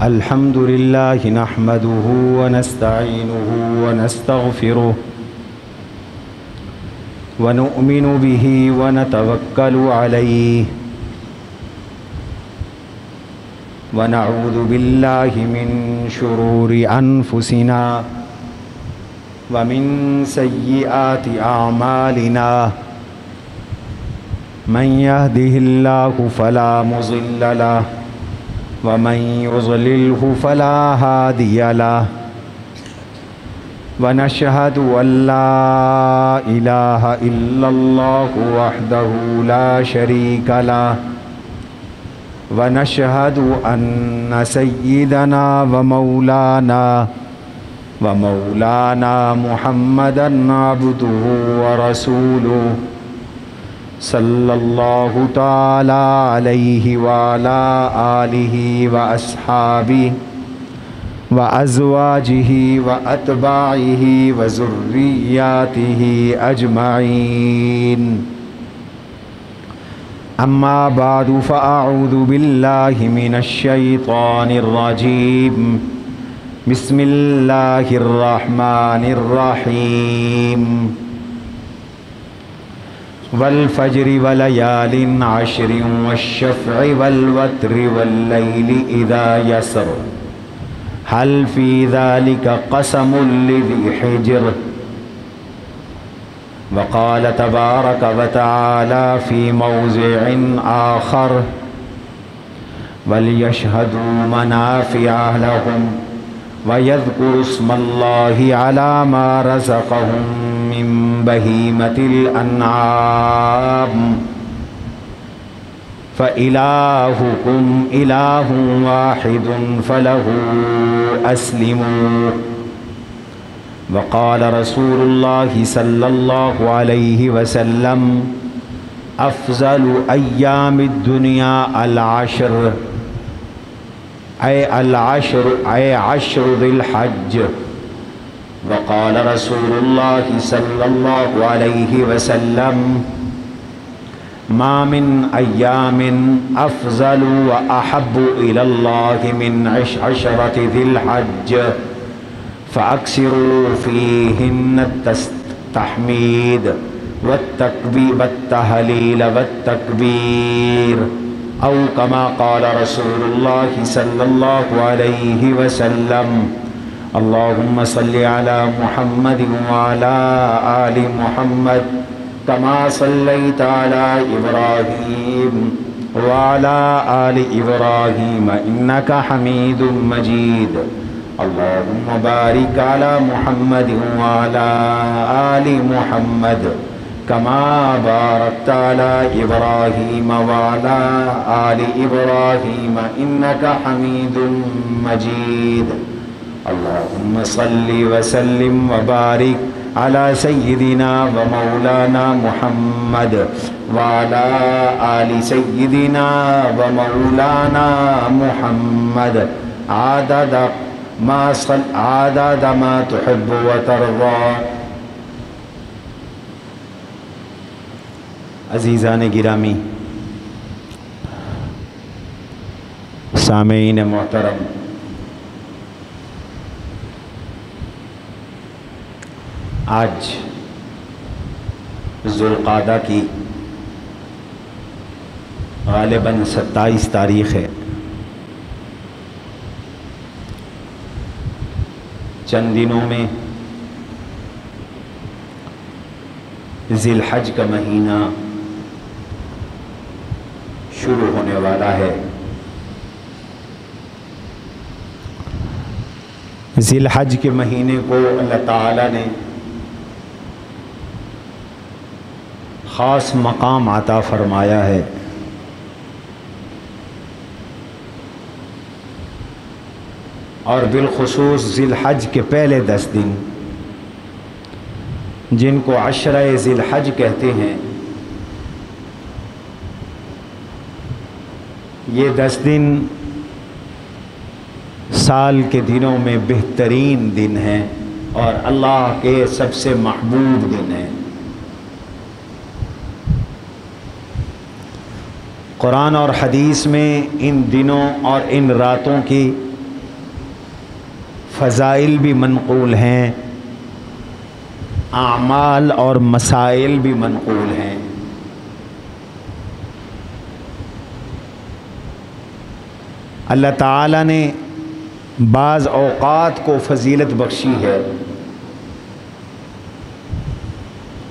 الحمد لله نحمده ونستعينه ونستغفره ونؤمن به ونتوكل عليه ونعوذ بالله من شرور أنفسنا ومن سيئات أعمالنا من يهده الله فلا مضل له ومن يضلله فلا هادي له ونشهد أن لا إله إلا الله وحده لا شريك له ونشهد أن سيدنا ومولانا محمدا عبده ورسوله صلی اللہ تعالی علیہ وعلى آلہ وأصحابہ وأزواجہ وأتباعہ وذریاتہ اجمعین اما بعد فاعوذ باللہ من الشیطان الرجیم بسم اللہ الرحمن الرحیم والفجر وليال عشر والشفع والوتر والليل إذا يسر هل في ذلك قسم لذي حجر وقال تبارك وتعالى في موضع آخر وليشهدوا منافع لهم ويذكروا اسم الله على ما رزقهم من بهيمة الأنعام فإلهكم إله واحد فله أسلموا وقال رسول الله صلى الله عليه وسلم أفضل أيام الدنيا العشر أي عشر ذي الحج وقال رسول الله صلى الله عليه وسلم ما من أيام أفضل وأحب إلى الله من عشرة ذي الحج فأكثروا فيهن التحميد والتهليل والتكبير أو كما قال رسول الله صلى الله عليه وسلم اللهم صل على محمد وعلى آل محمد كما صليت على إبراهيم وعلى آل إبراهيم إنك حميد مجيد اللهم بارك على محمد وعلى آل محمد كما باركت على إبراهيم وعلى آل إبراهيم إنك حميد مجيد اللهم صل وسلم وبارك على سيدنا ومولانا محمد وعلى آل سيدنا ومولانا محمد عدد ما تحب وترضى. عزیزان گرامی، سامعین محترم، آج ذوالقعدہ کی غالباً 27 تاریخ ہے. چند دنوں میں ذی الحج کا مہینہ شروع ہونے والا ہے. ذی الحج کے مہینے کو اللہ تعالیٰ نے خاص مقام عطا فرمایا ہے. اور بالخصوص ذی الحج کے پہلے 10 دن جن کو عشرہ ذی الحج کہتے ہیں، یہ 10 دن سال کے دنوں میں بہترین دن ہیں اور اللہ کے سب سے محبوب دن ہیں. قرآن اور حدیث میں ان دنوں اور ان راتوں کی فضائل بھی منقول ہیں، اعمال اور مسائل بھی منقول ہیں۔ اللہ تعالیٰ نے بعض اوقات کو فضیلت بخشی ہے،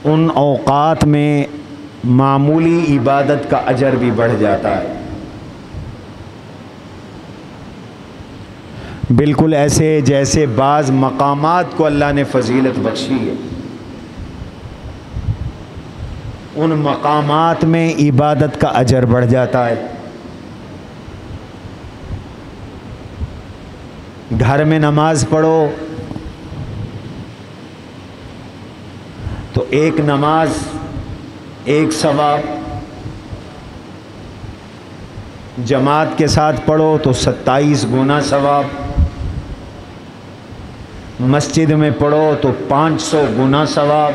ان اوقات میں معمولی عبادت کا اجر بھی بڑھ جاتا ہے، بالکل ایسے جیسے بعض مقامات کو اللہ نے فضیلت بخشی ہے، ان مقامات میں عبادت کا اجر بڑھ جاتا ہے۔ گھر میں نماز پڑھو تو ایک نماز ایک ثواب، جماعت کے ساتھ پڑھو تو 27 گنا ثواب، مسجد میں پڑھو تو 500 گنا ثواب۔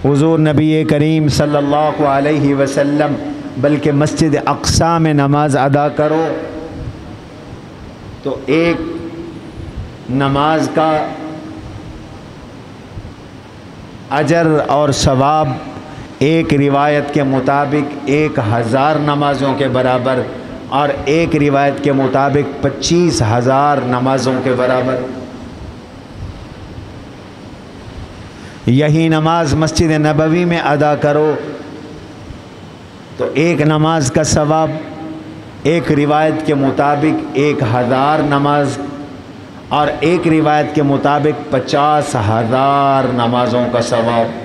حضور نبی کریم صلی اللہ علیہ وسلم بلکہ مسجد اقصی میں نماز ادا کرو تو ایک نماز کا اجر اور ثواب ایک روایت کے مطابق 1000 نمازوں کے برابر، اور ایک روایت کے مطابق 25,000 نمازوں کے برابر۔ یہی نماز مسجد نبوی میں ادا کرو تو ایک نماز کا ثواب ایک روایت کے مطابق 1000 نماز، اور ایک روایت کے مطابق 50,000 نمازوں کا ثواب۔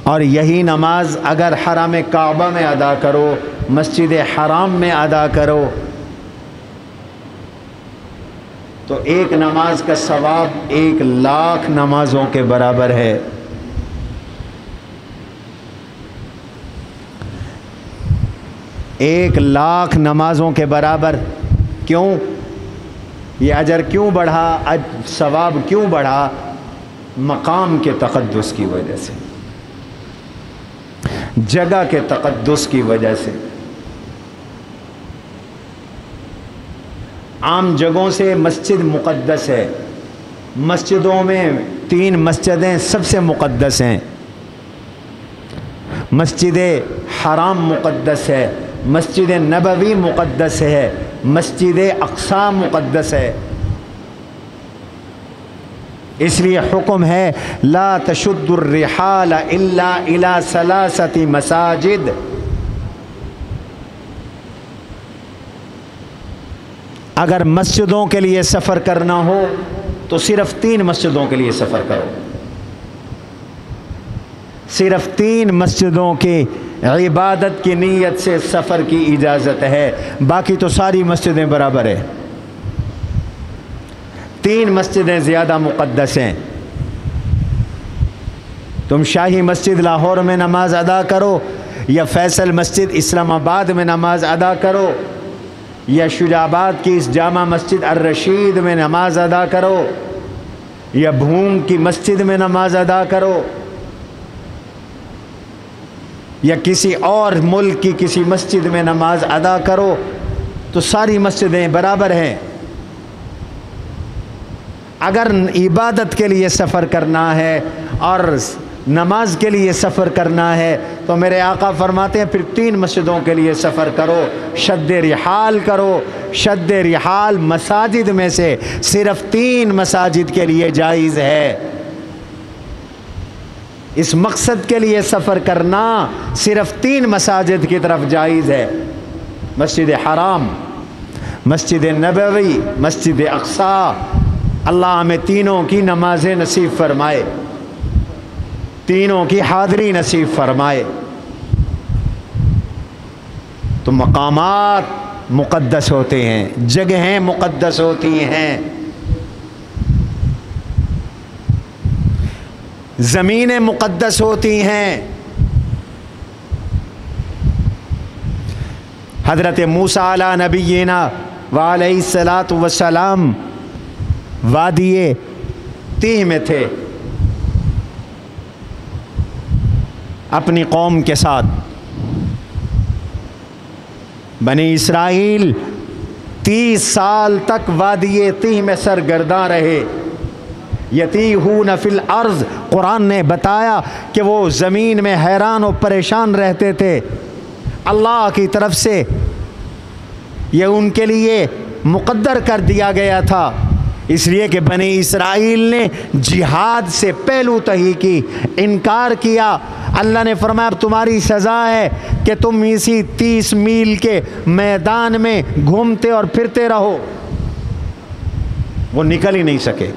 اور یہی نماز اگر حرم کعبہ میں ادا کرو، مسجد حرام میں ادا کرو تو ایک نماز کا ثواب 1,00,000 نمازوں کے برابر ہے۔ ایک 1,00,000 نمازوں کے برابر۔ کیوں یہ اجر کیوں بڑھا، ثواب کیوں بڑھا؟ مقام کے تقدس کی وجہ سے، جگہ کے تقدس کی وجہ سے۔ عام جگہوں سے مسجد مقدس ہے، مسجدوں میں 3 مسجدیں سب سے مقدس ہیں، مسجد حرام مقدس ہے، مسجد نبوی مقدس ہے، مسجد اقصی مقدس ہے۔ اس لیے حکم ہے لا تشد الرحال الا الى 3 مساجد۔ اگر مسجدوں کے لیے سفر کرنا ہو تو صرف 3 مسجدوں کے لیے سفر کرو، صرف 3 مسجدوں کے عبادت کی نیت سے سفر کی اجازت ہے، باقی تو ساری مسجدیں برابر ہیں۔ 3 مسجدیں زیادہ مقدس ہیں۔ تم شاہی مسجد لاہور میں نماز ادا کرو، یا فیصل مسجد اسلام آباد میں نماز ادا کرو، یا شجاع آباد کی اس جامع مسجد الرشید میں نماز ادا کرو، یا بھوم کی مسجد میں نماز ادا کرو، یا کسی اور ملک کی کسی مسجد میں نماز ادا کرو، تو ساری مسجدیں برابر ہیں۔ اگر عبادت کے لیے سفر کرنا ہے اور نماز کے لیے سفر کرنا ہے تو میرے آقا فرماتے ہیں پھر 3 مسجدوں کے لیے سفر کرو، شد رحال کرو۔ شد رحال مساجد میں سے صرف 3 مساجد کے لیے جائز ہے۔ اس مقصد کے لیے سفر کرنا صرف 3 مساجد کی طرف جائز ہے، مسجد حرام، مسجد نبوی، مسجد اقصی۔ اللہ ہمیں تینوں کی نمازیں نصیب فرمائے، تینوں کی حاضری نصیب فرمائے۔ تو مقامات مقدس ہوتے ہیں، جگہیں مقدس ہوتی ہیں، زمینیں مقدس ہوتی ہیں۔ حضرت موسیٰ علیہ نبینا وعلیہ الصلاۃ والسلام وادی تیہ میں تھے، اپنی قوم کے ساتھ۔ بنی اسرائیل 30 سال تک وادی تیہ میں سرگرداں رہے، یتیہون فی الارض۔ قرآن نے بتایا کہ وہ زمین میں حیران و پریشان رہتے تھے۔ اللہ کی طرف سے یہ ان کے لیے مقدر کر دیا گیا تھا، اس لیے کہ بنی اسرائیل نے جہاد سے پہلو تہی کی، انکار کیا۔ اللہ نے فرمایا اب تمہاری سزا ہے کہ تم اسی 30 میل کے میدان میں گھومتے اور پھرتے رہو۔ وہ نکل ہی نہیں سکے،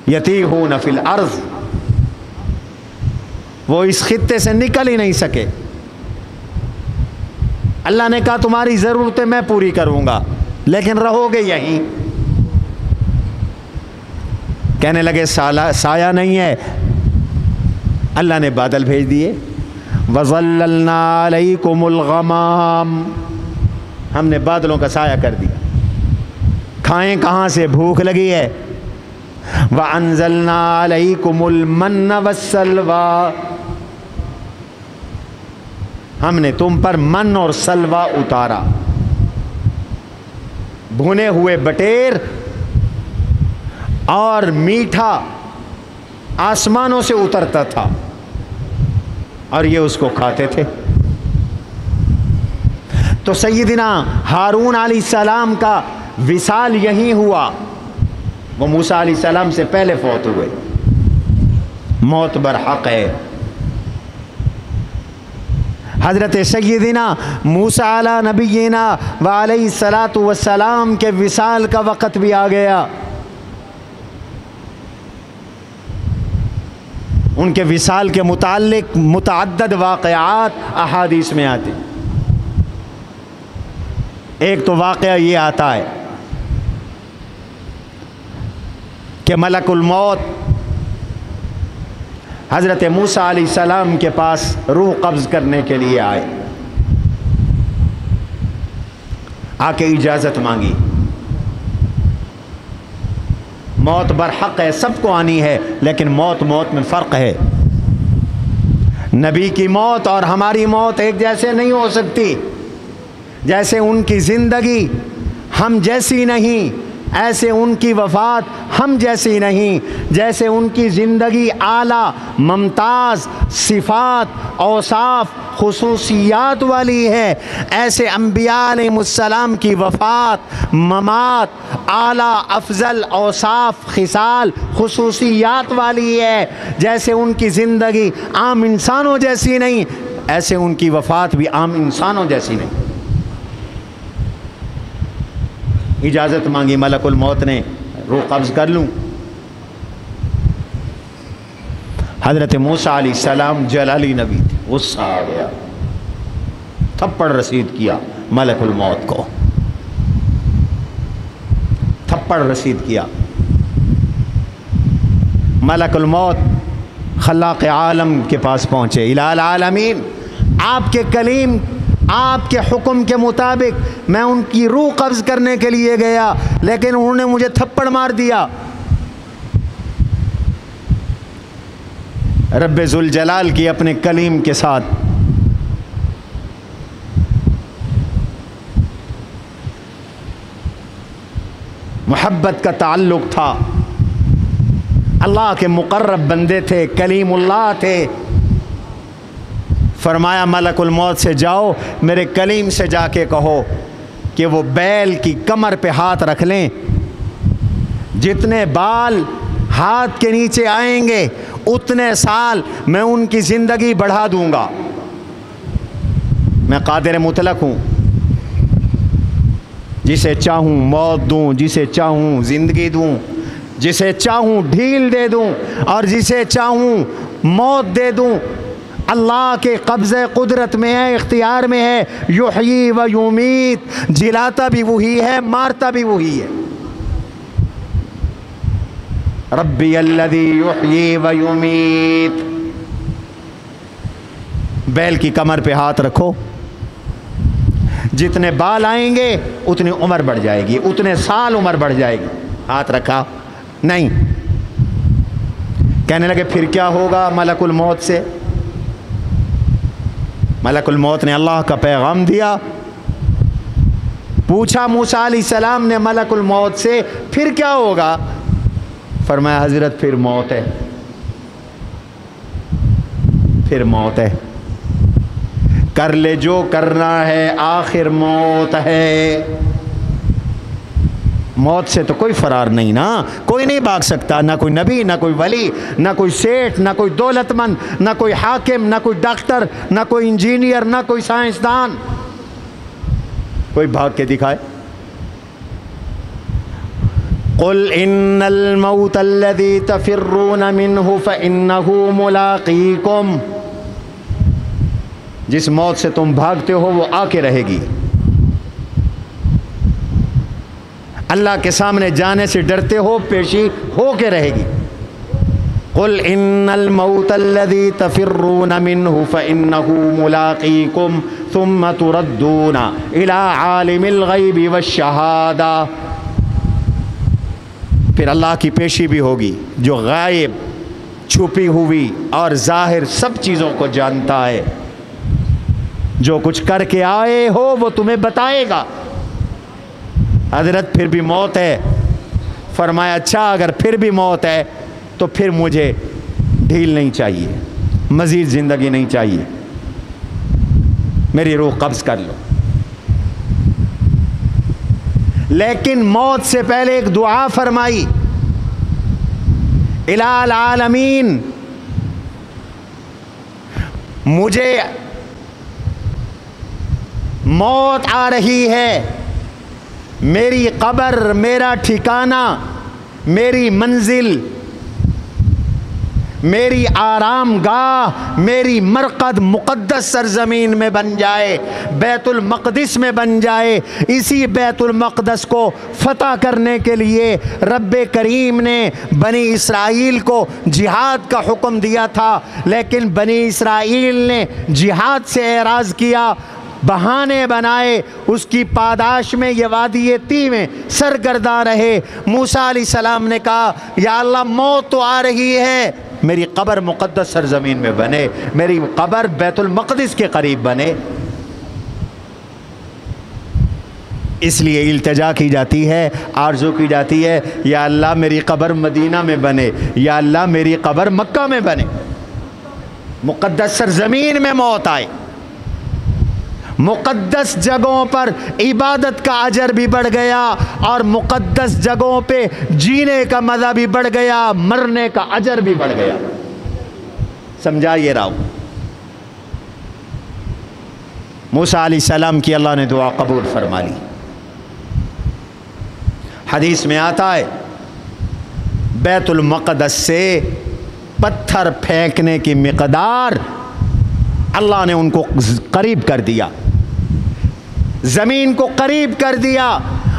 یتیہون فی الارض، وہ اس خطے سے نکل ہی نہیں سکے۔ اللہ نے کہا تمہاری ضرورتیں میں پوری کروں گا لیکن رہو گے یہیں۔ کہنے لگے سایہ نہیں ہے، اللہ نے بادل بھیج دیے۔ وَظَلَّلْنَا عَلَيْكُمُ الْغَمَامَ، ہم نے بادلوں کا سایہ کر دیا۔ کھائیں کہاں سے، بھوک لگی ہے۔ وَأَنزَلْنَا عَلَيْكُمُ الْمَنَّ وَالسَّلْوَىٰ، ہم نے تم پر من اور سلوا اتارا، بھنے ہوئے بٹیر اور میٹھا آسمانوں سے اترتا تھا اور یہ اس کو کھاتے تھے۔ تو سیدنا ہارون علیہ السلام کا وصال یہیں ہوا، وہ موسیٰ علیہ السلام سے پہلے فوت ہوئے۔ موت برحق ہے۔ حضرت سیدنا موسیٰ علی نبینا وعلیہ الصلاۃ والسلام کے وصال کا وقت بھی آ گیا۔ ان کے وصال کے متعلق متعدد واقعات احادیث میں آتے ہیں۔ ایک تو واقعہ یہ آتا ہے کہ ملک الموت حضرت موسیٰ علیہ السلام کے پاس روح قبض کرنے کے لیے آئے، آ کے اجازت مانگی۔ موت برحق ہے، سب کو آنی ہے، لیکن موت میں فرق ہے۔ نبی کی موت اور ہماری موت ایک جیسے نہیں ہو سکتی۔ جیسے ان کی زندگی ہم جیسی نہیں، ایسے ان کی وفات ہم جیسی نہیں۔ جیسے ان کی زندگی اعلیٰ ممتاز صفات اوصاف خصوصیات والی ہے، ایسے انبیاء علیہ السلام کی وفات ممات اعلیٰ افضل اوصاف خصال خصوصیات والی ہے۔ جیسے ان کی زندگی عام انسانوں جیسی نہیں، ایسے ان کی وفات بھی عام انسانوں جیسی نہیں۔ اجازت مانگی ملک الموت نے، روح قبض کر لوں۔ حضرت موسیٰ علیہ السلام جلالی نبی تھے، غصہ آ گیا، تھپڑ رسید کیا ملک الموت کو، تھپڑ رسید کیا۔ ملک الموت خلاق عالم کے پاس پہنچے، الہ العالمین، آپ کے کلیم آپ کے حکم کے مطابق میں ان کی روح قبض کرنے کے لیے گیا، لیکن انہوں نے مجھے تھپڑ مار دیا۔ رب ذوالجلال کی اپنے کلیم کے ساتھ محبت کا تعلق تھا، اللہ کے مقرب بندے تھے، کلیم اللہ تھے۔ فرمایا ملک الموت سے جاؤ میرے کلیم سے جا کے کہو کہ وہ بیل کی کمر پہ ہاتھ رکھ لیں، جتنے بال ہاتھ کے نیچے آئیں گے اتنے سال میں ان کی زندگی بڑھا دوں گا۔ میں قادر مطلق ہوں، جسے چاہوں موت دوں، جسے چاہوں زندگی دوں، جسے چاہوں ڈھیل دے دوں اور جسے چاہوں موت دے دوں۔ اللہ کے قبضہ قدرت میں ہے، اختیار میں ہے۔ یحیی و یمیت، جلاتا بھی وہی ہے، مارتا بھی وہی ہے۔ ربی الذی یحیی و یمیت۔ بیل کی کمر پہ ہاتھ رکھو، جتنے بال آئیں گے اتنی عمر بڑھ جائے گی، اتنے سال عمر بڑھ جائے گی۔ ہاتھ رکھا نہیں، کہنے لگے پھر کیا ہوگا ملک الموت سے؟ ملک الموت نے اللہ کا پیغام دیا، پوچھا موسیٰ علیہ السلام نے ملک الموت سے پھر کیا ہوگا؟ فرمایا حضرت پھر موت ہے، پھر موت ہے، کر لے جو کرنا ہے، آخر موت ہے۔ موت سے تو کوئی فرار نہیں نا، کوئی نہیں بھاگ سکتا، نہ کوئی نبی، نہ کوئی ولی، نہ کوئی سیٹھ، نہ کوئی دولت مند، نہ کوئی حاکم، نہ کوئی ڈاکٹر، نہ کوئی انجینئر، نہ کوئی سائنسدان، کوئی بھاگ کے دکھائے۔ قل ان الموت الذي تفرون منه فانه ملاقيكم، جس موت سے تم بھاگتے ہو وہ آ کے رہے گی۔ اللہ کے سامنے جانے سے ڈرتے ہو، پیشی ہو کے رہے گی۔ قل ان الموت الذي تفرون منه فانه ملاقيكم ثم تردون الى عالم الغیب والشہادہ، پھر اللہ کی پیشی بھی ہوگی جو غائب، چھپی ہوئی اور ظاہر سب چیزوں کو جانتا ہے، جو کچھ کر کے آئے ہو وہ تمہیں بتائے گا۔ حضرت پھر بھی موت ہے؟ فرمایا اچھا اگر پھر بھی موت ہے تو پھر مجھے ڈھیل نہیں چاہیے، مزید زندگی نہیں چاہیے، میری روح قبض کر لو۔ لیکن موت سے پہلے ایک دعا فرمائی، الہ العالمین، مجھے موت آ رہی ہے، میری قبر، میرا ٹھکانہ، میری منزل، میری آرام گاہ، میری مرقد مقدس سرزمین میں بن جائے، بیت المقدس میں بن جائے۔ اسی بیت المقدس کو فتح کرنے کے لیے رب کریم نے بنی اسرائیل کو جہاد کا حکم دیا تھا، لیکن بنی اسرائیل نے جہاد سے اعراض کیا، بہانے بنائے، اس کی پاداش میں یہ وادی طی میں سرگرداں رہے۔ موسیٰ علیہ السلام نے کہا یا اللہ موت تو آ رہی ہے، میری قبر مقدس سرزمین میں بنے، میری قبر بیت المقدس کے قریب بنے۔ اس لیے التجا کی جاتی ہے، آرزو کی جاتی ہے، یا اللہ میری قبر مدینہ میں بنے، یا اللہ میری قبر مکہ میں بنے، مقدس سرزمین میں موت آئے۔ مقدس جگہوں پر عبادت کا اجر بھی بڑھ گیا اور مقدس جگہوں پہ جینے کا مزہ بھی بڑھ گیا، مرنے کا اجر بھی بڑھ گیا۔ سمجھائیے راؤ، موسیٰ علیہ السلام کی اللہ نے دعا قبول فرما لی۔ حدیث میں آتا ہے بیت المقدس سے پتھر پھینکنے کی مقدار اللہ نے ان کو قریب کر دیا، زمین کو قریب کر دیا،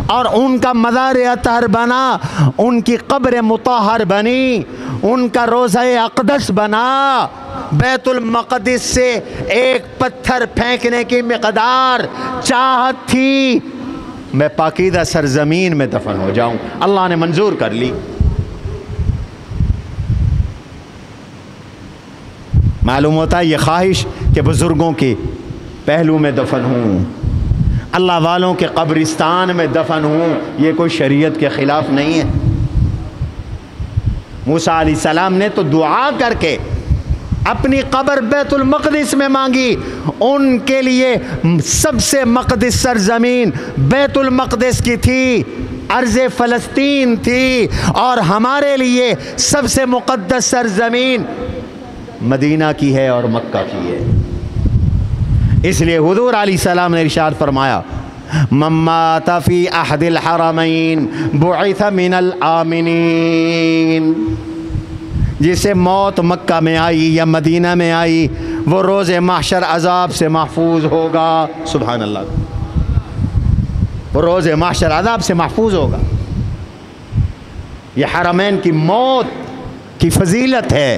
اور ان کا مزار اطہر بنا، ان کی قبر مطہر بنی، ان کا روضہ اقدس بنا۔ بیت المقدس سے ایک پتھر پھینکنے کی مقدار چاہت تھی میں پاکیزہ سرزمین میں دفن ہو جاؤں، اللہ نے منظور کر لی۔ معلوم ہوتا ہے یہ خواہش کہ بزرگوں کے پہلو میں دفن ہوں، اللہ والوں کے قبرستان میں دفن ہوں، یہ کوئی شریعت کے خلاف نہیں ہے۔ موسیٰ علیہ السلام نے تو دعا کر کے اپنی قبر بیت المقدس میں مانگی، ان کے لیے سب سے مقدس سرزمین بیت المقدس کی تھی، ارض فلسطین تھی، اور ہمارے لیے سب سے مقدس سرزمین مدینہ کی ہے اور مکہ کی ہے۔ اس لیے حضور علیہ السلام نے ارشاد فرمایا من مات فی احد الحرمین بعث من الآمنین، جسے موت مکہ میں آئی یا مدینہ میں آئی وہ روز محشر عذاب سے محفوظ ہوگا۔ سبحان اللہ، وہ روز محشر عذاب سے محفوظ ہوگا۔ یہ حرمین کی موت کی فضیلت ہے۔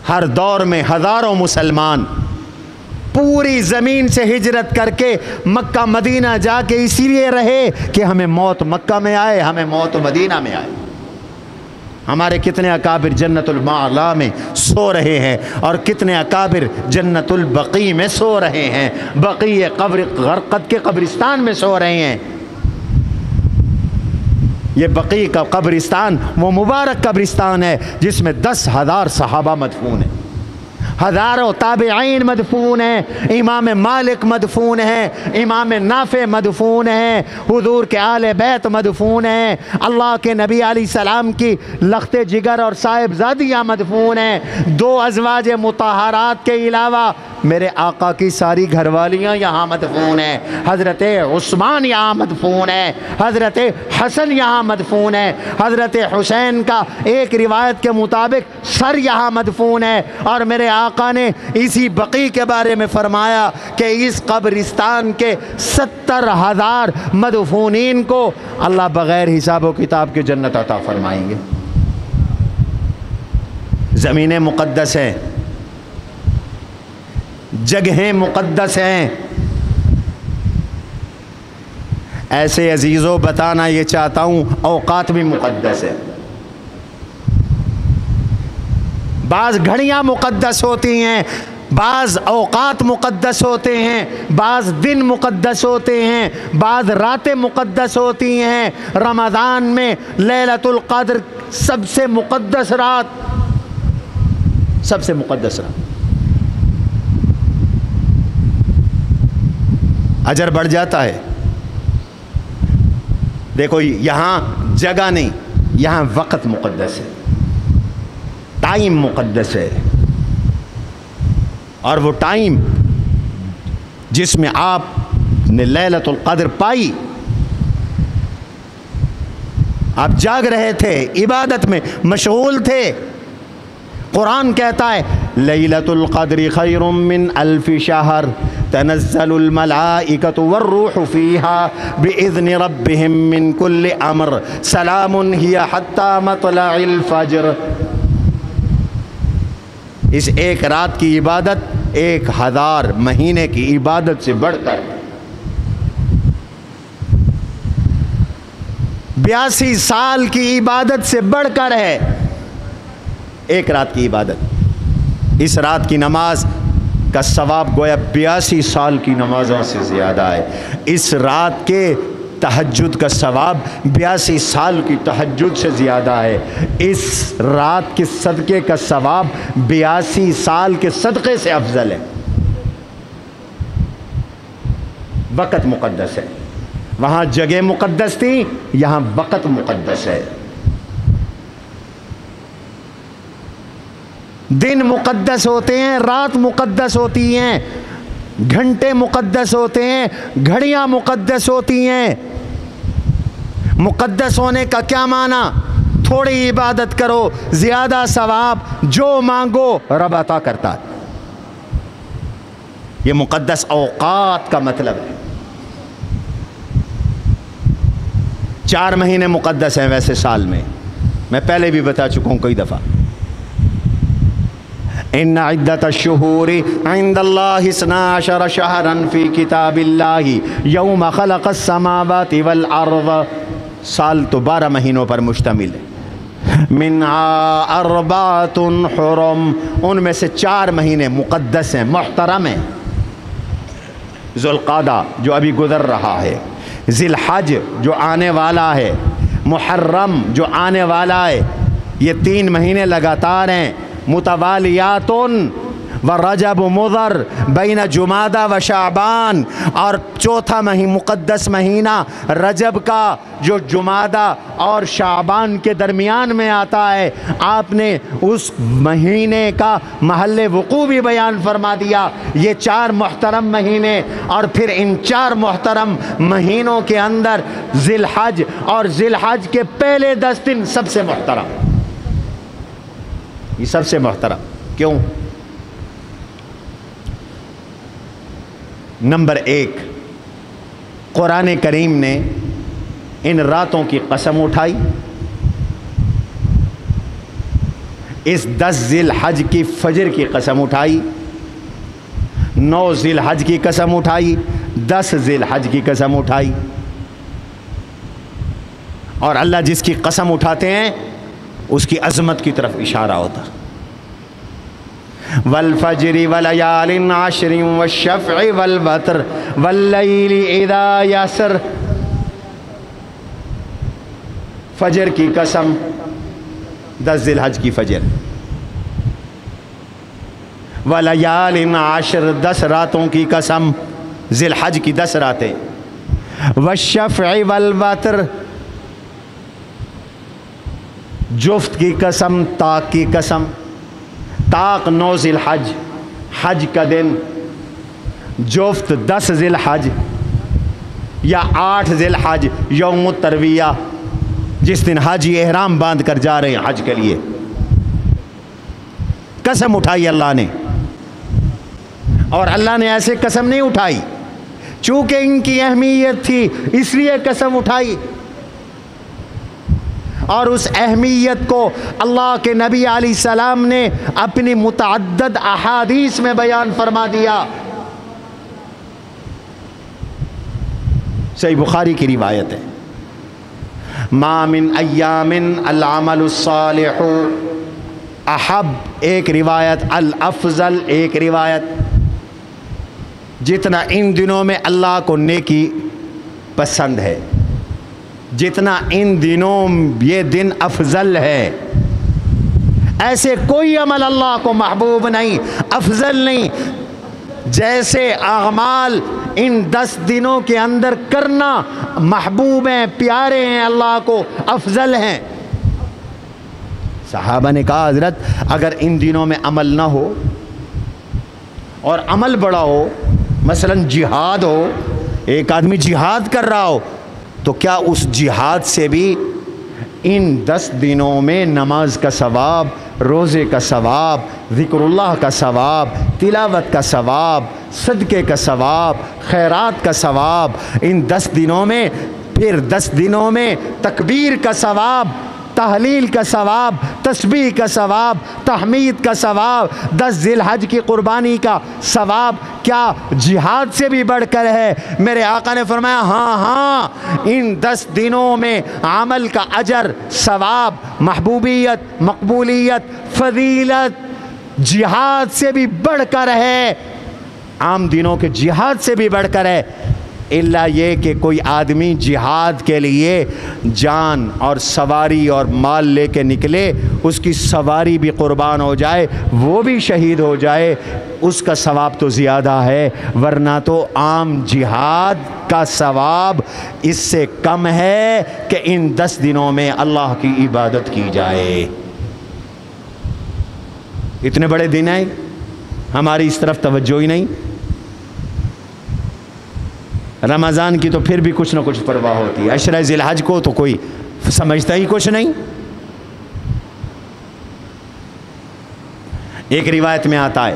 ہر دور میں ہزاروں مسلمان پوری زمین سے ہجرت کر کے مکہ مدینہ جا کے اسی لیے رہے کہ ہمیں موت مکہ میں آئے، ہمیں موت مدینہ میں آئے۔ ہمارے کتنے اکابر جنت المعلا میں سو رہے ہیں اور کتنے اکابر جنت البقیع میں سو رہے ہیں، بقیع قبر غرقد کے قبرستان میں سو رہے ہیں۔ یہ بقیع کا قبرستان وہ مبارک قبرستان ہے جس میں 10,000 صحابہ مدفون ہیں، ہزاروں تابعین مدفون ہیں، امام مالک مدفون ہیں، امام نافع مدفون ہیں، حضور کے آل بیت مدفون ہیں، اللہ کے نبی علیہ السلام کی لخت جگر اور صاحبزادیاں مدفون ہیں، 2 ازواج مطہرات کے علاوہ میرے آقا کی ساری گھر والیاں یہاں مدفون ہیں، حضرت عثمان یہاں مدفون ہے، حضرت حسن یہاں مدفون ہے، حضرت حسین کا ایک روایت کے مطابق سر یہاں مدفون ہے، اور میرے آقا نے اسی بقیع کے بارے میں فرمایا کہ اس قبرستان کے 70,000 مدفونین کو اللہ بغیر حساب و کتاب کے جنت عطا فرمائیں گے۔ زمینیں مقدس ہیں، جگہیں مقدس ہیں، ایسے عزیزوں بتانا یہ چاہتا ہوں اوقات بھی مقدس ہے۔ بعض گھڑیاں مقدس ہوتی ہیں، بعض اوقات مقدس ہوتے ہیں، بعض دن مقدس ہوتے ہیں، بعض راتیں مقدس ہوتی ہیں۔ رمضان میں لیلۃ القدر سب سے مقدس رات، سب سے مقدس رات، اجر بڑھ جاتا ہے۔ دیکھو یہاں جگہ نہیں، یہاں وقت مقدس ہے، ٹائم مقدس ہے، اور وہ ٹائم جس میں آپ نے لیلۃ القدر پائی، آپ جاگ رہے تھے، عبادت میں مشغول تھے۔ قرآن کہتا ہے لیلۃ القدر خیر من 1000 شہر تنزل الملائکۃ والروح فیہا بإذن ربہم من کل امر سلام ہی حتی مطلع الفجر۔ اس ایک رات کی عبادت 1000 مہینے کی عبادت سے بڑھ کر، 82 سال کی عبادت سے بڑھ کر ہے ایک رات کی عبادت۔ اس رات کی نماز کا ثواب گویا 82 سال کی نمازوں سے زیادہ ہے۔ اس رات کے تہجد کا ثواب 82 سال کی تہجد سے زیادہ ہے۔ اس رات کے صدقے کا ثواب 82 سال کے صدقے سے افضل ہے۔ وقت مقدس ہے، وہاں جگہ مقدس تھی، یہاں وقت مقدس ہے۔ دن مقدس ہوتے ہیں، رات مقدس ہوتی ہیں، گھنٹے مقدس ہوتے ہیں، گھڑیاں مقدس ہوتی ہیں۔ مقدس ہونے کا کیا معنی؟ تھوڑی عبادت کرو، زیادہ ثواب، جو مانگو رب عطا کرتا ہے۔ یہ مقدس اوقات کا مطلب ہے۔ 4 مہینے مقدس ہیں ویسے سال میں پہلے بھی بتا چکا ہوں کئی دفعہ۔ ان عدت الشہور عند اللہ 12 شہرا فی کتاب اللہ یوم خلق السماوات والارض۔ سال تو 12 مہینوں پر مشتمل ہے۔ منہا 4 حرم، ان میں سے 4 مہینے مقدس ہیں، محترم ہیں۔ ذو القعدہ جو ابھی گزر رہا ہے، ذی الحج جو آنے والا ہے، محرم جو آنے والا ہے، یہ 3 مہینے لگاتار ہیں، متوالیات و رجب مضر بین جمادہ و شعبان، اور چوتھا مقدس مہینہ رجب کا جو جمادہ اور شعبان کے درمیان میں آتا ہے، آپ نے اس مہینے کا محل وقوع بھی بیان فرما دیا۔ یہ 4 محترم مہینے، اور پھر ان 4 محترم مہینوں کے اندر ذی الحج اور ذی الحج کے پہلے 10 دن سب سے محترم، یہ سب سے محترم کیوں؟ نمبر 1، قرآن کریم نے ان راتوں کی قسم اٹھائی، اس 10 ذی الحج کی فجر کی قسم اٹھائی، 9 ذی الحج کی قسم اٹھائی، 10 ذی الحج کی قسم اٹھائی۔ اور اللہ جس کی قسم اٹھاتے ہیں اس کی عظمت کی طرف اشارہ ہوتا. والفجر وليال عشر والشفع والوتر واللیل اذا یسر. فجر کی قسم 10 ذی الحج کی فجر. ولیال عشر 10 راتوں کی قسم، ذی الحج کی 10 راتیں. والشفع والوتر جفت کی قسم، طاق کی قسم. طاق 9 ذی الحج حج کا دن، جفت 10 ذی الحج یا 8 ذی الحج یوم الترویہ، جس دن حاجی احرام باندھ کر جا رہے ہیں حج کے لیے. قسم اٹھائی اللہ نے، اور اللہ نے ایسے قسم نہیں اٹھائی، چونکہ ان کی اہمیت تھی اس لیے قسم اٹھائی. اور اس اہمیت کو اللہ کے نبی علیہ السلام نے اپنی متعدد احادیث میں بیان فرما دیا. صحیح بخاری کی روایت ہے، ما من ایام العمل الصالح احب، ایک روایت الافضل، ایک روایت جتنا ان دنوں میں اللہ کو نیکی پسند ہے، جتنا ان دنوں یہ دن افضل ہے، ایسے کوئی عمل اللہ کو محبوب نہیں، افضل نہیں، جیسے اعمال ان 10 دنوں کے اندر کرنا محبوب ہیں، پیارے ہیں، اللہ کو افضل ہیں. صحابہ نے کہا حضرت اگر ان دنوں میں عمل نہ ہو اور عمل بڑا ہو، مثلا جہاد ہو، ایک آدمی جہاد کر رہا ہو، تو کیا اس جہاد سے بھی ان 10 دنوں میں نماز کا ثواب، روزے کا ثواب، ذکر اللہ کا ثواب، تلاوت کا ثواب، صدقے کا ثواب، خیرات کا ثواب، ان 10 دنوں میں، پھر 10 دنوں میں تکبیر کا ثواب، تحلیل کا ثواب، تسبیح کا ثواب، تحمید کا ثواب، 10 ذی الحج کی قربانی کا ثواب کیا جہاد سے بھی بڑھ کر ہے؟ میرے آقا نے فرمایا ہاں ہاں، ان 10 دنوں میں عمل کا اجر، ثواب، محبوبیت، مقبولیت، فضیلت جہاد سے بھی بڑھ کر ہے، عام دنوں کے جہاد سے بھی بڑھ کر ہے. الا یہ کہ کوئی آدمی جہاد کے لیے جان اور سواری اور مال لے کے نکلے، اس کی سواری بھی قربان ہو جائے، وہ بھی شہید ہو جائے، اس کا ثواب تو زیادہ ہے، ورنہ تو عام جہاد کا ثواب اس سے کم ہے کہ ان 10 دنوں میں اللہ کی عبادت کی جائے. اتنے بڑے دن ہیں، ہماری اس طرف توجہ ہی نہیں. رمضان کی تو پھر بھی کچھ نہ کچھ پرواہ ہوتی ہے، عشرہ ذی الحج کو تو کوئی سمجھتا ہی کچھ نہیں. ایک روایت میں آتا ہے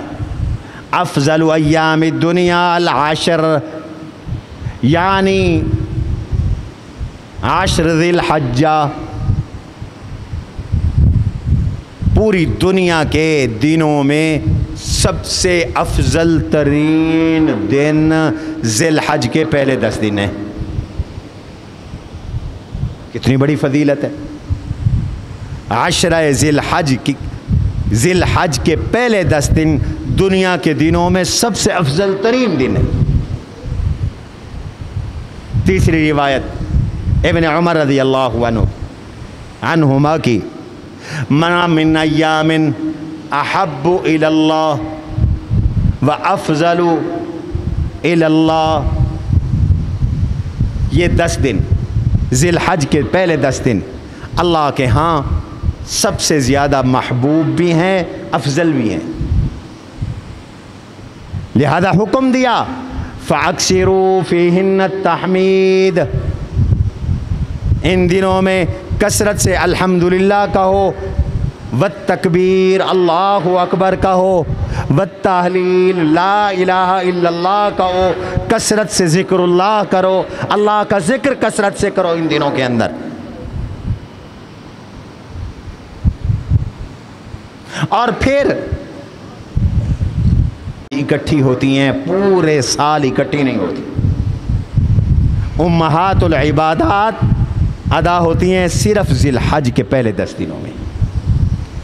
افضل ایام الدنیا العشر، یعنی 10 ذی الحجہ پوری دنیا کے دنوں میں سب سے افضل ترین دن ذی الحج کے پہلے 10 دن ہیں. کتنی بڑی فضیلت ہے. عشرہ ذی الحج کے پہلے 10 دن دنیا کے دنوں میں سب سے افضل ترین دن ہے. تیسری روایت ابن عمر رضی اللہ عنہما کی، ما من ایام احب الی اللہ و افضل الی اللہ، یہ 10 دن ذی الحج کے پہلے 10 دن اللہ کے ہاں سب سے زیادہ محبوب بھی ہیں، افضل بھی ہیں. لہذا حکم دیا فَأَكْثِرُوا فِيهِنَّ التَّحْمِيدَ، ان دنوں میں کثرت سے الحمدللہ کہو، والتکبیر اللہ اکبر کہو، والتحلیل لا الہ الا اللہ کہو، کثرت سے ذکر اللہ کرو، اللہ کا ذکر کثرت سے کرو ان دنوں کے اندر. اور پھر اکٹھی ہوتی ہیں، پورے سال اکٹھی نہیں ہوتی. امہات العبادات ادا ہوتی ہیں صرف ذی الحج کے پہلے 10 دنوں میں.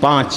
5,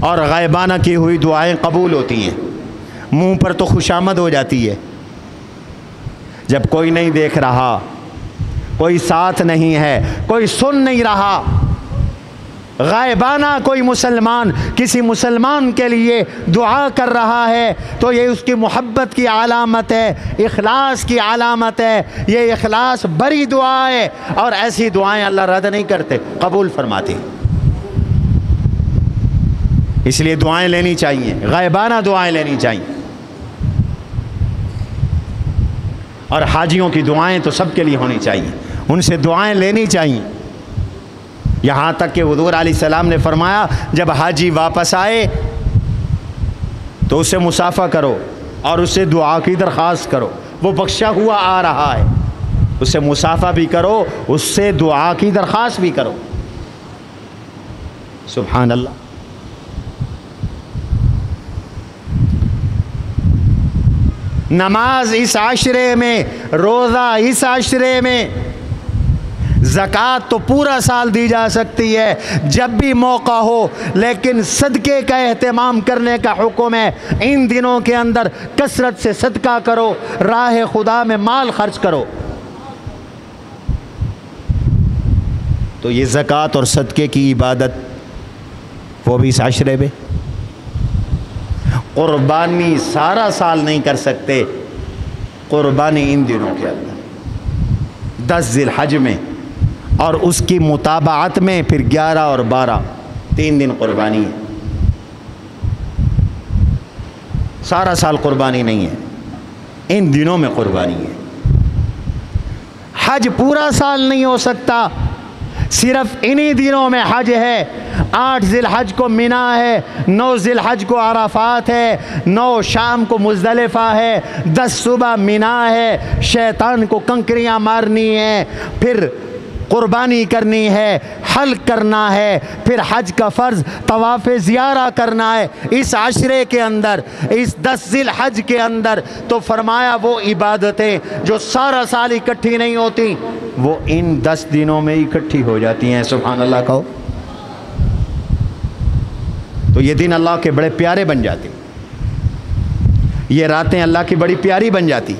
اور غائبانہ کی ہوئی دعائیں قبول ہوتی ہیں، منہ پر تو خوشامد ہو جاتی ہے۔ جب کوئی نہیں دیکھ رہا، کوئی ساتھ نہیں ہے، کوئی سن نہیں رہا، غائبانہ کوئی مسلمان کسی مسلمان کے لیے دعا کر رہا ہے تو یہ اس کی محبت کی علامت ہے، اخلاص کی علامت ہے، یہ اخلاص بری دعا ہے، اور ایسی دعائیں اللہ رد نہیں کرتے، قبول فرماتے۔ اس لیے دعائیں لینی چاہیے، غائبانہ دعائیں لینی چاہیے، اور حاجیوں کی دعائیں تو سب کے لیے ہونی چاہیے، ان سے دعائیں لینی چاہیے۔ یہاں تک کہ حضور علیہ السلام نے فرمایا جب حاجی واپس آئے تو اسے مصافحہ کرو اور اسے دعا کی درخواست کرو، وہ بخشا ہوا آ رہا ہے، اسے مصافحہ بھی کرو، اس سے دعا کی درخواست بھی کرو۔ سبحان اللہ۔ نماز اس عشرے میں، روزہ اس عشرے میں، زکوٰۃ تو پورا سال دی جا سکتی ہے جب بھی موقع ہو، لیکن صدقے کا اہتمام کرنے کا حکم ہے۔ ان دنوں کے اندر کثرت سے صدقہ کرو، راہ خدا میں مال خرچ کرو۔ تو یہ زکوٰۃ اور صدقے کی عبادت وہ بھی اس عشرے میں۔ قربانی سارا سال نہیں کر سکتے، قربانی ان دنوں کے اندر 10 ذی الحج میں، اور اس کی متابعت میں پھر 11 اور 12 3 دن قربانی ہے۔ سارا سال قربانی نہیں ہے، ان دنوں میں قربانی ہے۔ حج پورا سال نہیں ہو سکتا، صرف انہی دنوں میں حج ہے۔ 8 ذی الحج کو منا ہے، 9 ذی الحج کو عرفات ہے، 9 شام کو مزدلفہ ہے، 10 صبح منا ہے، شیطان کو کنکریاں مارنی ہیں، پھر قربانی کرنی ہے، حلق کرنا ہے، پھر حج کا فرض طواف زیارہ کرنا ہے اس عشرے کے اندر، اس 10 ذی الحج کے اندر۔ تو فرمایا وہ عبادتیں جو سارا سال اکٹھی نہیں ہوتی وہ ان 10 دنوں میں اکٹھی ہو جاتی ہیں۔ سبحان اللہ کہو۔ تو یہ دن اللہ کے بڑے پیارے بن جاتے، یہ راتیں اللہ کی بڑی پیاری بن جاتی۔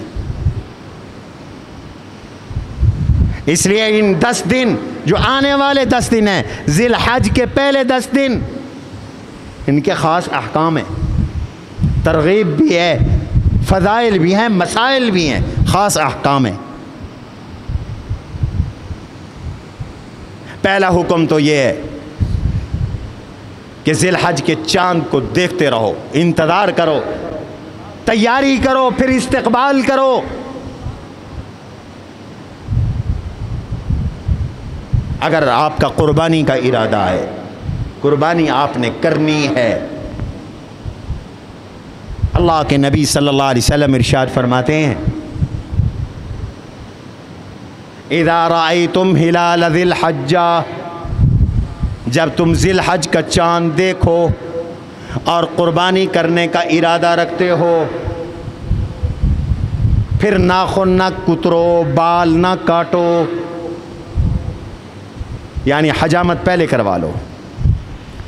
اس لیے ان 10 دن جو آنے والے 10 دن ہیں، ذی الحج کے پہلے 10 دن، ان کے خاص احکام ہیں، ترغیب بھی ہے، فضائل بھی ہیں، مسائل بھی ہیں، خاص احکام ہیں۔ پہلا حکم تو یہ ہے کہ ذی الحج کے چاند کو دیکھتے رہو، انتظار کرو، تیاری کرو، پھر استقبال کرو۔ اگر آپ کا قربانی کا ارادہ ہے، قربانی آپ نے کرنی ہے، اللہ کے نبی صلی اللہ علیہ وسلم ارشاد فرماتے ہیں اذا رأیتم ہلال ذی الحج، جب تم ذی الحج کا چاند دیکھو اور قربانی کرنے کا ارادہ رکھتے ہو، پھر ناخن نہ کترو، بال نہ کاٹو، یعنی حجامت پہلے کروا لو،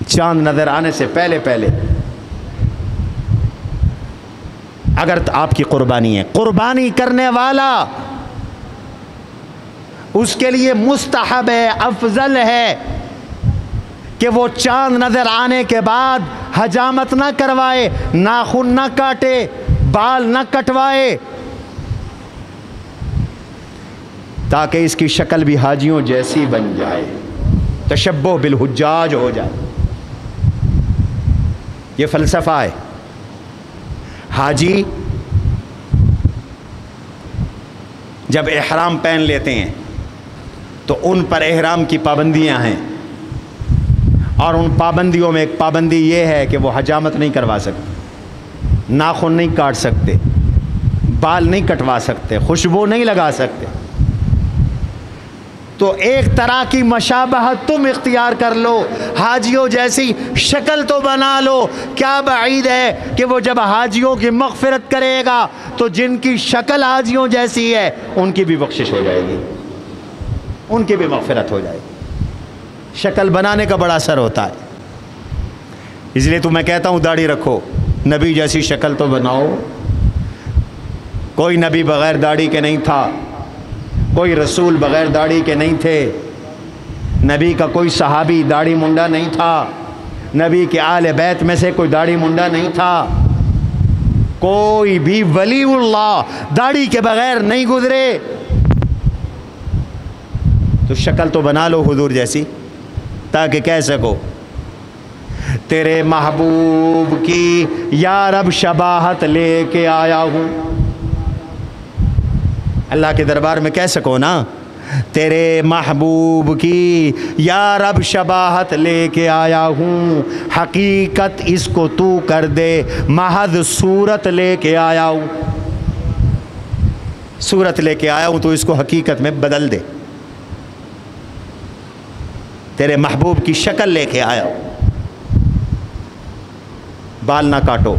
چاند نظر آنے سے پہلے اگر آپ کی قربانی ہے۔ قربانی کرنے والا اس کے لیے مستحب ہے، افضل ہے کہ وہ چاند نظر آنے کے بعد حجامت نہ کروائے، ناخن نہ کاٹے، بال نہ کٹوائے، تاکہ اس کی شکل بھی حاجیوں جیسی بن جائے، تشبہ بالحجاج ہو جائے۔ یہ فلسفہ ہے۔ حاجی جب احرام پہن لیتے ہیں تو ان پر احرام کی پابندیاں ہیں، اور ان پابندیوں میں ایک پابندی یہ ہے کہ وہ حجامت نہیں کروا سکتے، ناخن نہیں کاٹ سکتے، بال نہیں کٹوا سکتے، خوشبو نہیں لگا سکتے۔ تو ایک طرح کی مشابہت تم اختیار کر لو، حاجیوں جیسی شکل تو بنا لو۔ کیا بعید ہے کہ وہ جب حاجیوں کی مغفرت کرے گا تو جن کی شکل حاجیوں جیسی ہے ان کی بھی بخشش ہو جائے گی، ان کی بھی مغفرت ہو جائے گی۔ شکل بنانے کا بڑا اثر ہوتا ہے۔ اس لیے تو میں کہتا ہوں داڑھی رکھو، نبی جیسی شکل تو بناؤ۔ کوئی نبی بغیر داڑھی کے نہیں تھا، کوئی رسول بغیر داڑھی کے نہیں تھے، نبی کا کوئی صحابی داڑھی منڈا نہیں تھا، نبی کے آل بیت میں سے کوئی داڑھی منڈا نہیں تھا، کوئی بھی ولی اللہ داڑھی کے بغیر نہیں گزرے۔ تو شکل تو بنا لو حضور جیسی تاکہ کہہ سکو تیرے محبوب کی یا رب شباہت لے کے آیا ہوں، اللہ کے دربار میں کہہ سکو نا تیرے محبوب کی یا رب شباہت لے کے آیا ہوں، حقیقت اس کو تو کر دے محض صورت لے کے آیا ہوں، صورت لے کے آیا ہوں تو اس کو حقیقت میں بدل دے، تیرے محبوب کی شکل لے کے آیا ہوں۔ بال نہ کاٹو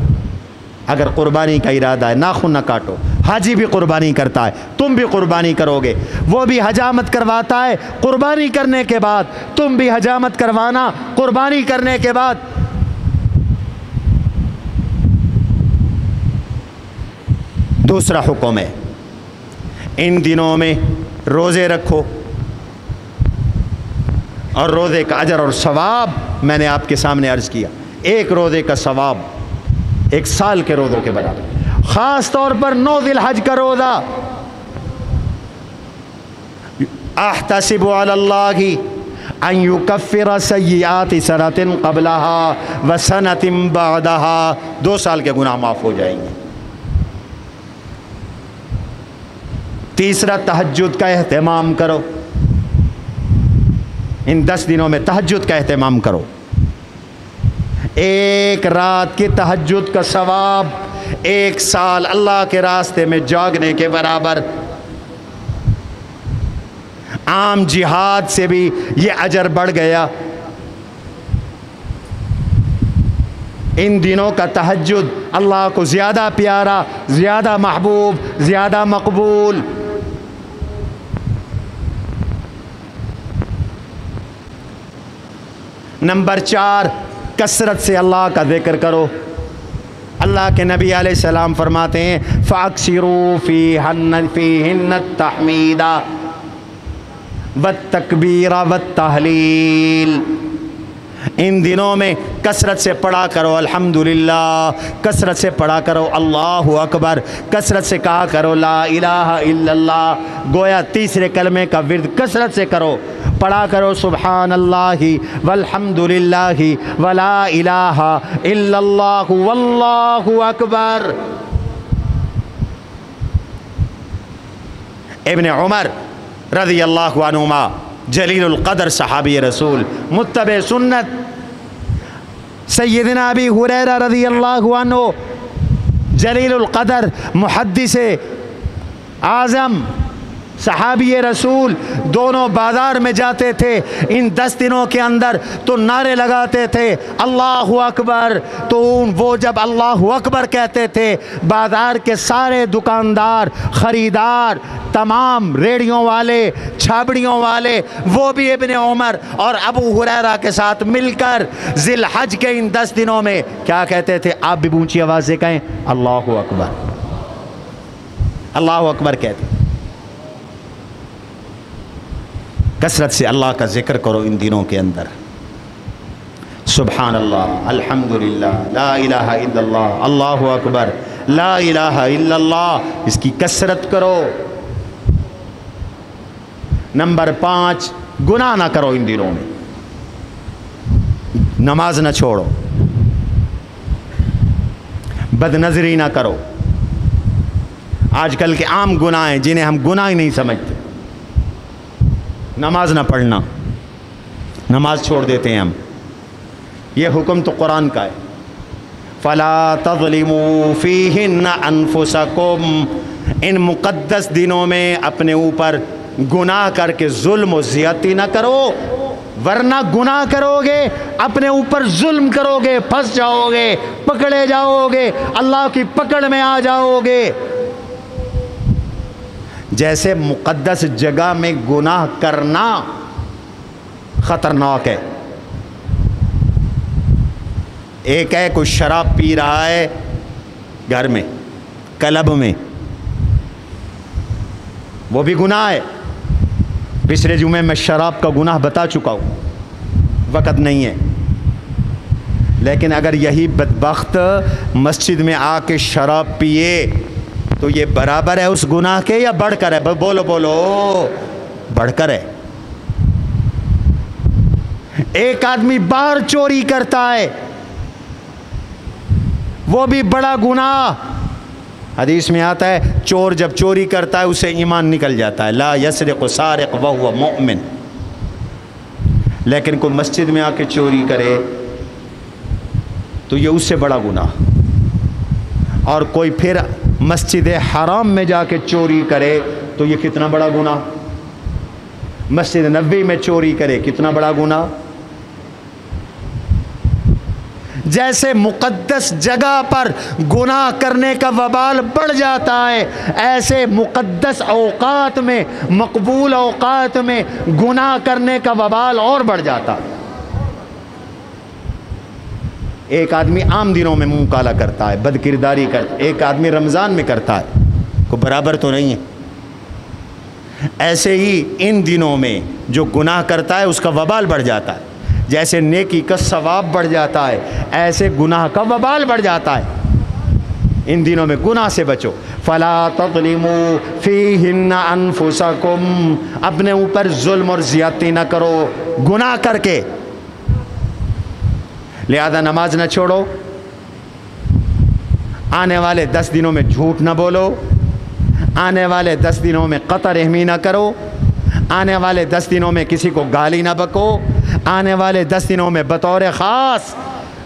اگر قربانی کا ارادہ ہے، ناخن نہ کاٹو، حاجی بھی قربانی کرتا ہے، تم بھی قربانی کرو گے، وہ بھی حجامت کرواتا ہے قربانی کرنے کے بعد، تم بھی حجامت کروانا قربانی کرنے کے بعد۔ دوسرا حکم ہے ان دنوں میں روزے رکھو، اور روزے کا اجر اور ثواب میں نے آپ کے سامنے عرض کیا، ایک روزے کا ثواب 1 سال کے روزوں کے برابر، خاص طور پر 9 ذی الحج کا روزہ۔ احتسب علی اللہ ان یکفر سیئات سنۃ قبلها وسنۃ بعدها، 2 سال کے گناہ معاف ہو جائیں گے۔ تیسرا تہجد کا اہتمام کرو، ان 10 دنوں میں تہجد کا اہتمام کرو، 1 رات کی تہجد کا ثواب 1 سال اللہ کے راستے میں جاگنے کے برابر، عام جہاد سے بھی یہ اجر بڑھ گیا۔ ان دنوں کا تہجد اللہ کو زیادہ پیارا، زیادہ محبوب، زیادہ مقبول۔ نمبر 4، کثرت سے اللہ کا ذکر کرو۔ اللہ کے نبی علیہ السلام فرماتے ہیں فَأَكْثِرُوا فِيهِنَّ التَّحْمِيدَ وَالتَّكْبِيرَ وَالتَّهْلِيلَ، ان دنوں میں کثرت سے پڑھا کرو الحمدللہ، کثرت سے پڑھا کرو اللہ اکبر، کثرت سے کہا کرو لا الہ الا اللہ، گویا تیسرے کلمے کا ورد کثرت سے کرو، پڑھا کرو سبحان اللہ والحمدللہ ولا الہ الا اللہ واللہ اکبر۔ ابن عمر رضی اللہ عنہما جلیل القدر صحابی رسول، متبع سنت، سیدنا ابی ہریرہ رضی اللہ عنہ جلیل القدر محدث اعظم صحابی رسول، دونوں بازار میں جاتے تھے ان 10 دنوں کے اندر تو نعرے لگاتے تھے اللہ اکبر، تو وہ جب اللہ اکبر کہتے تھے بازار کے سارے دکاندار، خریدار، تمام ریڑیوں والے، چھابڑیوں والے، وہ بھی ابن عمر اور ابو ہریرہ کے ساتھ مل کر ذی الحج کے ان 10 دنوں میں کیا کہتے تھے؟ آپ بھی اونچی آواز سے کہیں اللہ اکبر، اللہ اکبر کہتے۔ کثرت سے اللہ کا ذکر کرو ان دنوں کے اندر، سبحان اللہ، الحمدللہ، لا الہ الا اللہ، اللہ اکبر، لا الہ الا اللہ، اس کی کثرت کرو۔ نمبر 5، گناہ نہ کرو ان دنوں میں، نماز نہ چھوڑو، بد نظری نہ کرو، آج کل کے عام گناہ ہیں جنہیں ہم گناہ ہی نہیں سمجھتے، نماز نہ پڑھنا، نماز چھوڑ دیتے ہیں ہم، یہ حکم تو قرآن کا ہے، فَلَا تَظْلِمُوا فِيهِنَّ أَنفُسَكُمْ، ان مقدس دنوں میں اپنے اوپر گناہ کر کے ظلم و زیادتی نہ کرو، ورنہ گناہ کرو گے اپنے اوپر ظلم کرو گے، پھنس جاؤ گے، پکڑے جاؤ گے، اللہ کی پکڑ میں آ جاؤ گے۔ جیسے مقدس جگہ میں گناہ کرنا خطرناک ہے، ایک ہے کوئی شراب پی رہا ہے گھر میں، کلب میں، وہ بھی گناہ ہے۔ پچھلے جمعے میں شراب کا گناہ بتا چکا ہوں، وقت نہیں ہے۔ لیکن اگر یہی بدبخت مسجد میں آ کے شراب پیے تو یہ برابر ہے اس گناہ کے یا بڑھ کر ہے؟ بولو بولو، بڑھ کر ہے۔ ایک آدمی باہر چوری کرتا ہے، وہ بھی بڑا گناہ۔ حدیث میں آتا ہے چور جب چوری کرتا ہے اسے ایمان نکل جاتا ہے، لا یسرق سارق وہو مؤمن۔ لیکن کوئی مسجد میں آ کے چوری کرے تو یہ اس سے بڑا گناہ، اور کوئی پھر مسجد حرام میں جا کے چوری کرے تو یہ کتنا بڑا گناہ، مسجد نبوی میں چوری کرے کتنا بڑا گناہ۔ جیسے مقدس جگہ پر گناہ کرنے کا وبال بڑھ جاتا ہے، ایسے مقدس اوقات میں، مقبول اوقات میں گناہ کرنے کا وبال اور بڑھ جاتا ہے۔ ایک آدمی عام دنوں میں منہ کالا کرتا ہے، بد کرداری کرتا ہے، ایک آدمی رمضان میں کرتا ہے، کوئی برابر تو نہیں ہے۔ ایسے ہی ان دنوں میں جو گناہ کرتا ہے اس کا وبال بڑھ جاتا ہے۔ جیسے نیکی کا ثواب بڑھ جاتا ہے، ایسے گناہ کا وبال بڑھ جاتا ہے۔ ان دنوں میں گناہ سے بچو۔ فَلَا تَظْلِمُوا فِيهِنَّ أَنفُسَكُمْ، اپنے اوپر ظلم اور زیادتی نہ کرو گناہ کر کے۔ لہذا نماز نہ چھوڑو، آنے والے 10 دنوں میں جھوٹ نہ بولو، آنے والے 10 دنوں میں قطع رحمی نہ کرو، آنے والے 10 دنوں میں کسی کو گالی نہ بکو، آنے والے 10 دنوں میں بطور خاص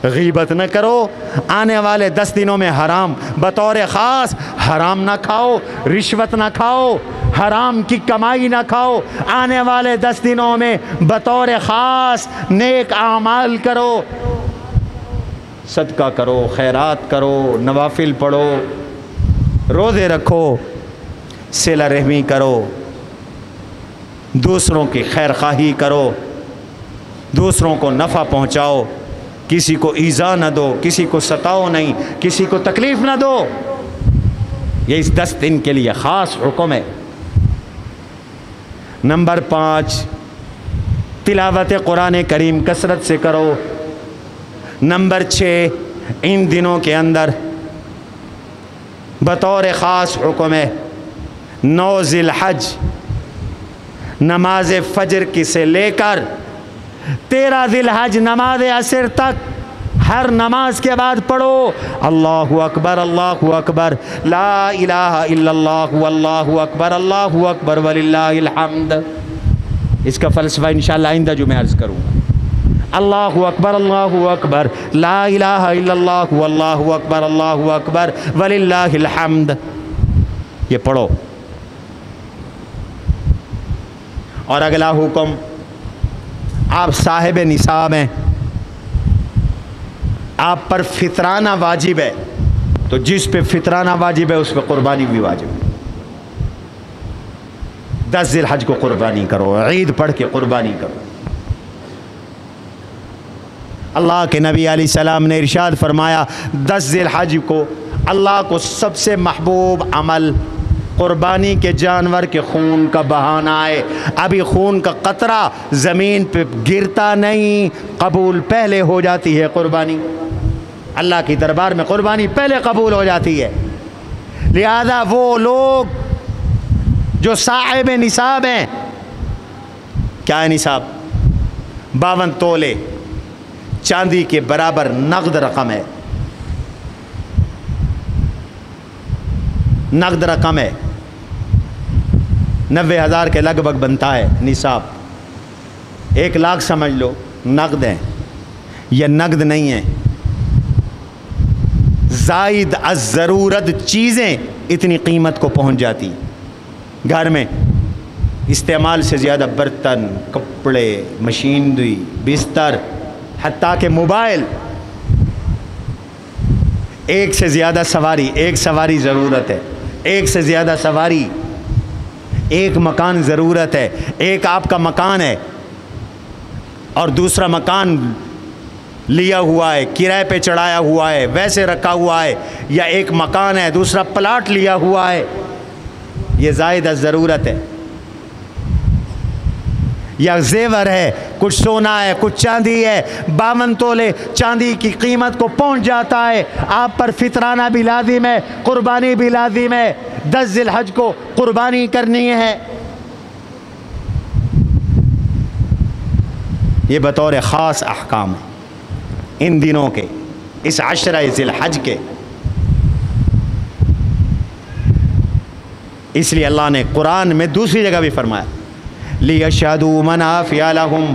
غیبت نہ کرو، آنے والے 10 دنوں میں حرام بطور خاص حرام نہ کھاؤ، رشوت نہ کھاؤ، حرام کی کمائی نہ کھاؤ، آنے والے 10 دنوں میں بطور خاص نیک اعمال کرو، صدقہ کرو، خیرات کرو، نوافل پڑھو، روزے رکھو، صلہ رحمی کرو، دوسروں کی خیر خواہی کرو، دوسروں کو نفع پہنچاؤ، کسی کو ایذا نہ دو، کسی کو ستاؤ نہیں، کسی کو تکلیف نہ دو۔ یہ اس 10 دن کے لیے خاص حکم ہے۔ نمبر 5، تلاوت قرآن کریم کثرت سے کرو۔ نمبر 6، ان دنوں کے اندر بطور خاص حکم ہے 9 ذی الحج نماز فجر کی سے لے کر 13 ذی الحج نماز عصر تک ہر نماز کے بعد پڑھو اللہ اکبر اللہ اکبر، لا الہ الا اللہ واللہ اکبر اللہ اکبر وللہ الحمد۔ اس کا فلسفہ انشاءاللہ آئندہ جو میں عرض کروں گا۔ اللہ اکبر، لا الہ الا اللہ واللہ اکبر اللہ اکبر وللہ الحمد، یہ پڑھو۔ اور اگلا حکم، آپ صاحب نصاب ہیں، آپ پر فطرانہ واجب ہے، تو جس پہ فطرانہ واجب ہے اس پہ قربانی بھی واجب ہے۔ 10 ذی الحج کو قربانی کرو، عید پڑھ کے قربانی کرو۔ اللہ کے نبی علیہ السلام نے ارشاد فرمایا 10 ذی الحج کو اللہ کو سب سے محبوب عمل قربانی کے جانور کے خون کا بہانا ہے۔ ابھی خون کا قطرہ زمین پہ گرتا نہیں، قبول پہلے ہو جاتی ہے قربانی۔ اللہ کی دربار میں قربانی پہلے قبول ہو جاتی ہے۔ لہذا وہ لوگ جو صاحب نصاب ہیں، کیا ہے نصاب؟ 52 تولے چاندی کے برابر نقد رقم ہے، نقد رقم ہے، 90,000 کے لگ بھگ بنتا ہے نصاب۔ 1 لاکھ سمجھ لو نقد ہے، یہ نقد نہیں ہے، زائد از ضرورت چیزیں اتنی قیمت کو پہنچ جاتی۔ گھر میں استعمال سے زیادہ برتن، کپڑے، مشینری، بستر، حتیٰ کہ موبائل، ایک سے زیادہ سواری، ایک سواری ضرورت ہے، ایک سے زیادہ سواری، ایک مکان ضرورت ہے، ایک آپ کا مکان ہے اور دوسرا مکان لیا ہوا ہے، کرائے پہ چڑھایا ہوا ہے، ویسے رکھا ہوا ہے، یا ایک مکان ہے دوسرا پلاٹ لیا ہوا ہے، یہ زائد ضرورت ہے، یا زیور ہے، کچھ سونا ہے، کچھ چاندی ہے، 52 تولے چاندی کی قیمت کو پہنچ جاتا ہے، آپ پر فطرانہ بھی لازم ہے، قربانی بھی لازم ہے، 10 ذی الحج کو قربانی کرنی ہے، یہ بطور خاص احکام ہے ان دنوں کے، اس 10 ذی الحج کے۔ اس لیے اللہ نے قرآن میں دوسری جگہ بھی فرمایا لِيَشْهَدُوا مَنَافِعَ لَهُمْ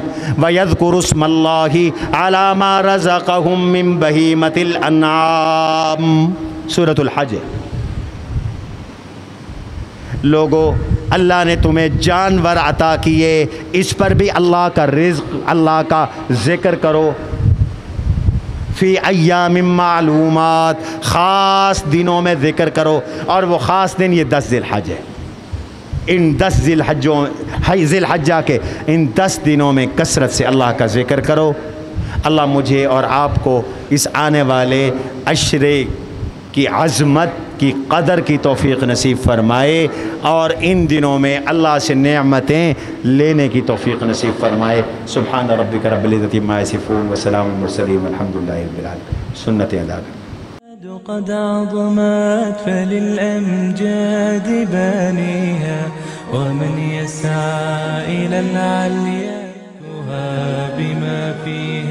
وَيَذْكُرُوا اسْمَ اللَّهِ عَلَى مَا رَزَقَهُم مِّن بَهِيمَةِ الْأَنْعَامِ سورۃ الحج۔ لوگو اللہ نے تمہیں جانور عطا کیے، اس پر بھی اللہ کا رزق، اللہ کا ذکر کرو، فی ایام معلومات، خاص دنوں میں ذکر کرو، اور وہ خاص دن یہ 10 ذی الحج ہے۔ ان 10 ذی الحجہ کے ان 10 دنوں میں کثرت سے اللہ کا ذکر کرو۔ اللہ مجھے اور آپ کو اس آنے والے عشرے کی عظمت کی قدر کی توفیق نصیب فرمائے، اور ان دنوں میں اللہ سے نعمتیں لینے کی توفیق نصیب فرمائے۔ سبحان ربک رب العزت عما یصفون وسلام علی المرسلین والحمد للہ رب العالمین۔ سنت ادا کر۔ قد عظمت فللأمجاد بانيها، ومن يسعى إلى العليا بما فيها